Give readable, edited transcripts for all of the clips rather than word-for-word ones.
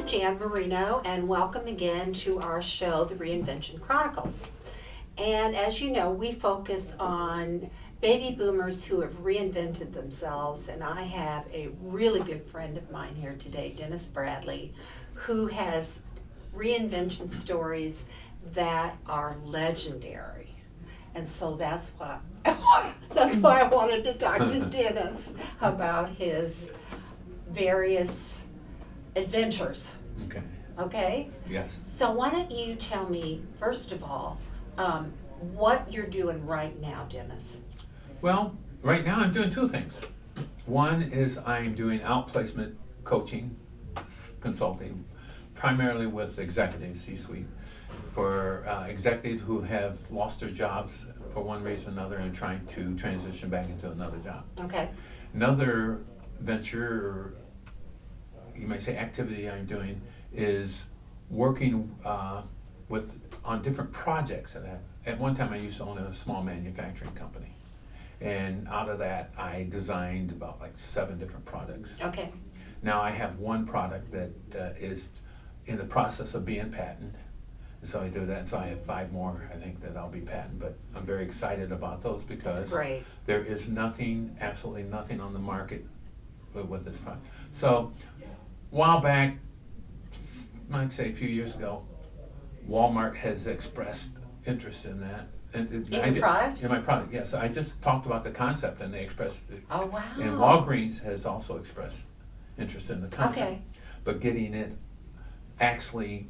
Jan Marino, and welcome again to our show, The Reinvention Chronicles. And as you know, we focus on baby boomers who have reinvented themselves, and I have a really good friend of mine here today, Dennis Bradley, who has reinvention stories that are legendary. And so that's why I wanted to talk to Dennis about his various adventures. Okay. Okay? Yes. So why don't you tell me, first of all, what you're doing right now, Dennis? Well, right now I'm doing two things. One is I'm doing outplacement coaching, consulting, primarily with executive C-suite, for executives who have lost their jobs for one reason or another and trying to transition back into another job. Okay. Another venture, or you might say activity I'm doing, is working on different projects that I have. At one time I used to own a small manufacturing company, and out of that I designed about like 7 different products. Okay. Now I have one product that is in the process of being patented, so I do that. So I have 5 more, I think, that I'll be patented, but I'm very excited about those because That's great. there is nothing, absolutely nothing on the market with this product. So a while back, I'd say a few years ago, Walmart has expressed interest in that. In your product? In my product, yes. I just talked about the concept and they expressed it. Oh, wow. And Walgreens has also expressed interest in the concept. Okay. But getting it actually,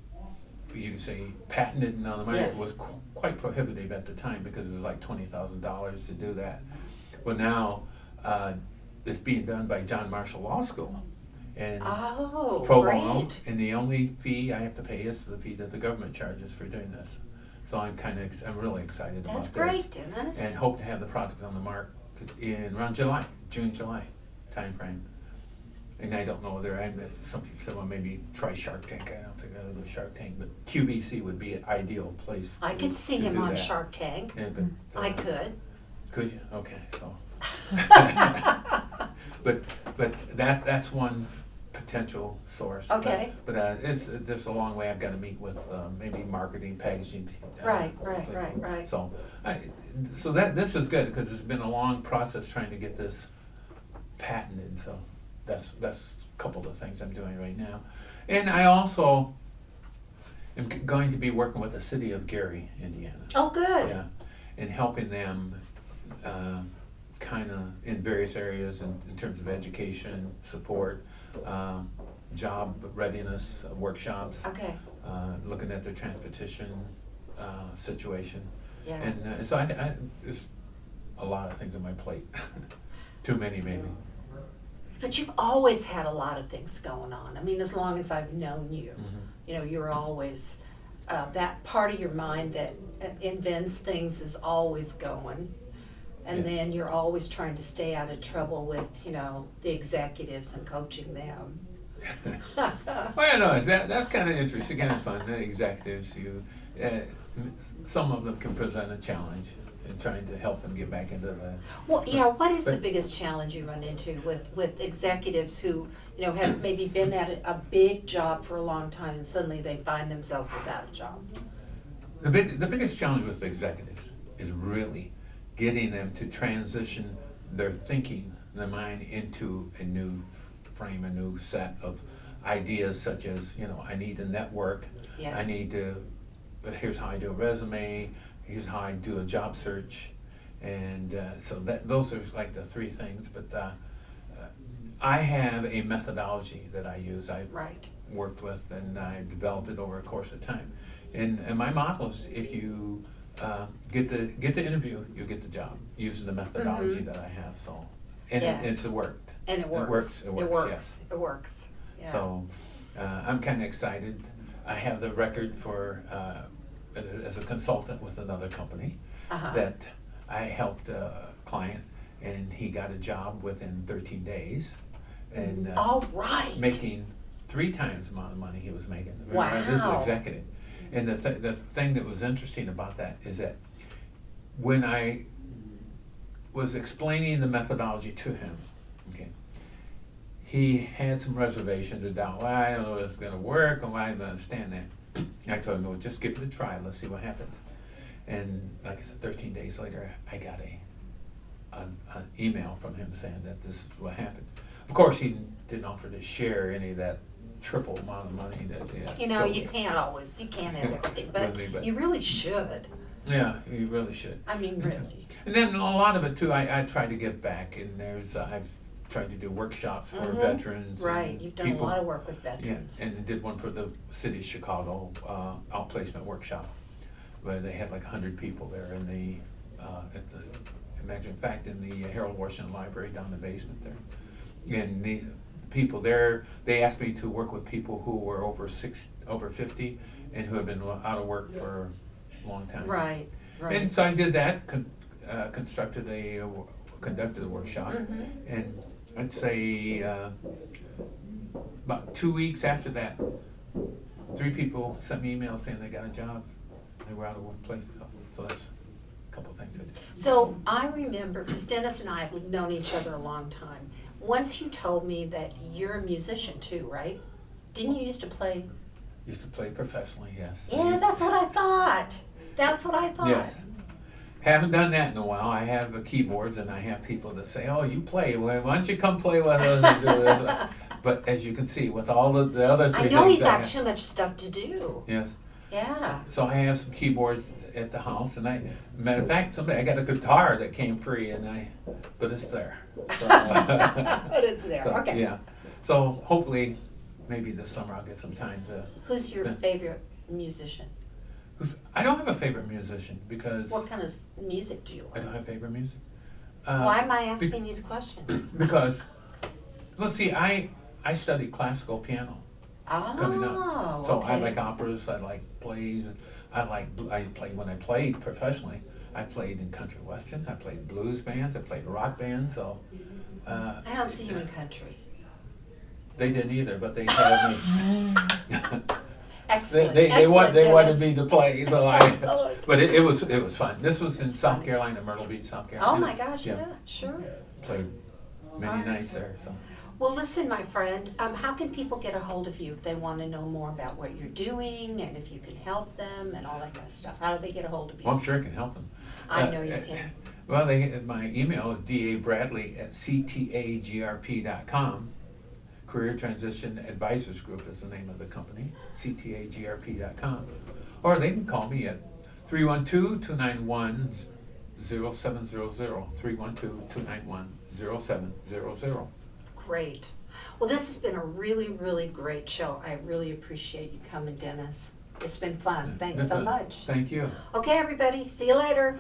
you can say, patented and on the market Yes. was quite prohibitive at the time because it was like $20,000 to do that. Well, now it's being done by John Marshall Law School. And Oh, pro bono, great. and the only fee I have to pay is the fee that the government charges for doing this. So I'm I'm really excited about That's this. great, Dennis. And hope to have the product on the market in around June, July timeframe. And I don't know whether some people said, well, maybe try Shark Tank. I don't think I'll do Shark Tank, but QVC would be an ideal place. I could see to him do on that. Shark Tank. Yeah, but, I could. Could you? Okay, so. But that's one potential source. Okay. But there's a long way I've got to meet with maybe marketing, packaging. Right. So this is good because it's been a long process trying to get this patented. So that's a couple of things I'm doing right now, and I also am going to be working with the city of Gary, Indiana. Oh, good. Yeah, and helping them kind of in various areas in terms of education, support, job readiness workshops, Okay. looking at their transportation situation. Yeah. And so there's a lot of things on my plate. Too many maybe. But you've always had a lot of things going on. I mean, as long as I've known you, Mm-hmm. you're always, that part of your mind that invents things is always going. And Yeah. then you're always trying to stay out of trouble with, the executives and coaching them. Well, no, that's kind of interesting, kind of fun. The executives, some of them can present a challenge in trying to help them get back into the. Well, yeah, what is the But- biggest challenge you run into with executives who, have maybe been at a big job for a long time and suddenly they find themselves without a job? The biggest challenge with executives is really getting them to transition their thinking, their mind, into a new frame, a new set of ideas, such as, I need to network, Yeah. I need to, here's how I do a resume, here's how I do a job search, and so those are like the 3 things. But I have a methodology that I use. I've Right. worked with, and I developed it over a course of time. And my model is, if you get the interview, you get the job using the methodology that I have. So, and Yeah. it's worked. And it works. It works. Yes. It works. Yeah. So I'm kind of excited. I have the record for as a consultant with another company that I helped a client, and he got a job within 13 days, and All right. making 3 times the amount of money he was making. Wow. This is executive. And the thing that was interesting about that is that when I was explaining the methodology to him, okay, he had some reservations about, well, I don't know if it's going to work, and I don't understand that. I told him, well, just give it a try. Let's see what happens. And like I said, 13 days later, I got an email from him saying that this is what happened. Of course, he didn't offer to share any of that triple amount of money that You know, you can't have everything, but Really, but- you really should. Yeah, you really should. I mean, really. And then a lot of it too, I try to give back, and I've tried to do workshops for veterans. Right, and you've done a people. lot of work with Yeah, veterans. and I did one for the city of Chicago, outplacement workshop, where they had like 100 people there in in fact, in the Harold Washington Library down in the basement there. And the people there, they asked me to work with people who were over 50 and who had been out of work for a long time. Right, right. And so I did that, conducted a workshop, Mm-hmm. and I'd say about 2 weeks after that, 3 people sent me emails saying they got a job. They were out of one place, so that's a couple of things I did. So I remember, because Dennis and I have known each other a long time, once you told me that you're a musician too, right? Didn't you used to play? Used to play professionally, yes. Yeah, that's what I thought. That's what I thought. Yes. Haven't done that in a while. I have the keyboards, and I have people that say, "Oh, you play. Well, why don't you come play with us?" And do this? But as you can see, with all the other three I know things you've that I got have- too much stuff to do. Yes. Yeah. So I have some keyboards at the house, and matter of fact, I got a guitar that came free, but it's there. So, But it's there, so, okay. Yeah. So hopefully, maybe this summer I'll get some time to. Who's your spend- favorite musician? I don't have a favorite musician because What kind of music do you I like? don't have favorite music. Why am I asking these questions? Because, let's see, I studied classical piano coming up. Oh, So okay. I like operas, I like plays, when I played professionally, I played in country western, I played blues bands, I played rock bands, so. I don't see you in country. They didn't either, but they had me. Excellent. They Excellent, wanted Dennis. me to play, so Excellent. but it was fun. This was in It's South funny. Carolina, Myrtle Beach, South Carolina. Oh my gosh, yeah, sure. Played many Alright. nights there, so. Well, listen, my friend, how can people get a hold of you if they want to know more about what you're doing and if you can help them and all that kind of stuff? How do they get a hold of you? Well, I'm sure I can help them. I know you can. Well, my email is dabradley@ctagrp.com. Career Transition Advisors Group is the name of the company, ctagrp.com. Or they can call me at 312-291-0700, 312-291-0700. Great. Well, this has been a really, really great show. I really appreciate you coming, Dennis. It's been fun. Thanks so much. Thank you. Okay, everybody. See you later.